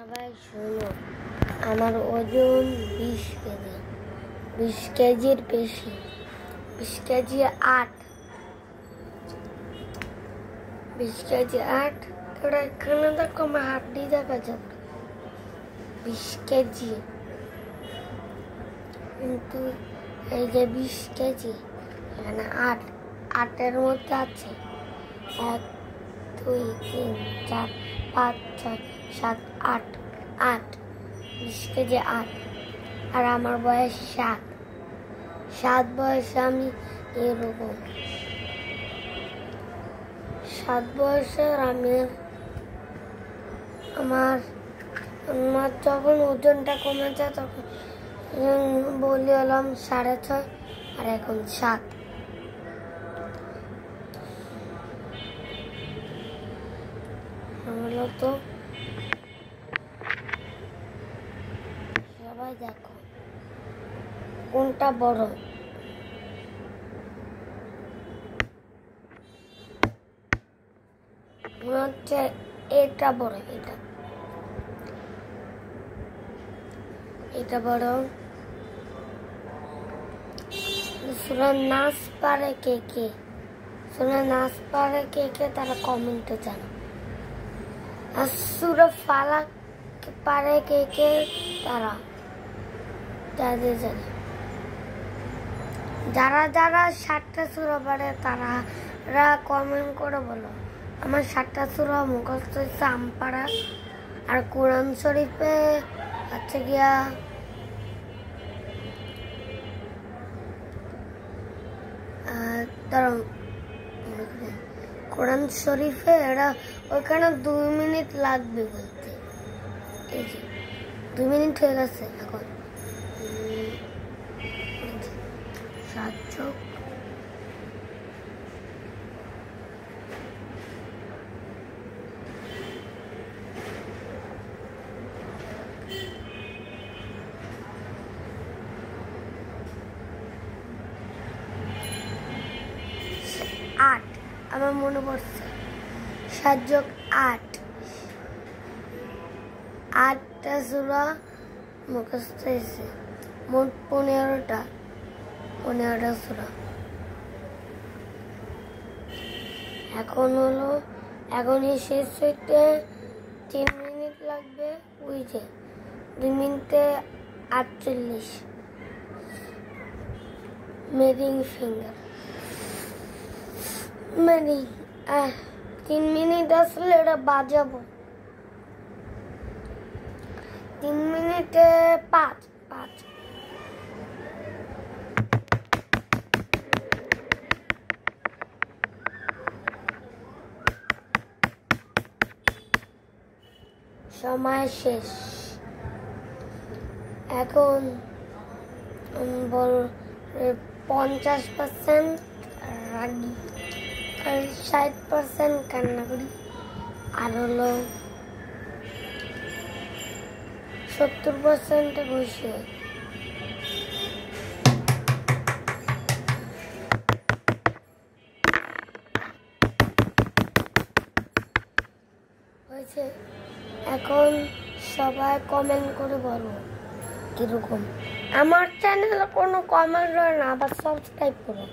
সবাই শোনো, আমার ওজন 20 কেজি, 20 কেজির বেশি, 20 কেজি 8, 20 কেজি 8। ওরা এখানে দেখো আমার হাড্ডি দেখা যাবে, 20 কেজি। কিন্তু এই যে 20 কেজি, এখানে 8 মধ্যে আছে 1 2 3 4 5 6 7 8, 20 কেজি 8। আর আমার বয়স 7 বয়সে আমি এরকম, 7 বয়সের আমি আমার যখন ওজনটা কমে যায় তখন বলি হলাম 6.5 আর এখন 7। তো সবাই দেখো কোনটা বড়। মনে হচ্ছে এটা বড়, এটা বড়। সুরা নাচ পারে কে কে, সুরা নাচ পারে কে কে তারা কমেন্টে জানো। আর সুরা ফালাক পারে কে কে তারা যাদের জানে। যারা 7টা সূরা পারে তারা কমেন্ট করে বলো। আমার 7টা সূরা মুখস্থ হয়েছে আমপাড়া, আর কোরআন শরীফে আছে গিয়া কোরআন শরীফে এরা ওইখানে 2 মিনিট লাগবে বলতে। এই যে 2 মিনিট হয়ে গেছে। এখন 7 যোগ 8, আমার মনে পড়ছে 7 যোগ 8, 8টা সূরা মুখস্থ হয়েছে। মোট 15টা সূরা। এখন শেষ হইতে 3 মিনিট লাগবে। ওই যে 2 মিনিটে 48 মেরিং ফিঙ্গার 3 মিনিট আসলে এটা বাজাবো। 3 মিনিটে 5। সময় শেষ। এখন 50% রাগি আর 60% কান্না করি, আর হলো 70% খুশি হয়। হয়েছে। এখন সবাই কমেন্ট করে বলো কিরকম। আমার চ্যানেলে কোনো কমেন্ট হয় না, আবার সাবস্ক্রাইব করো।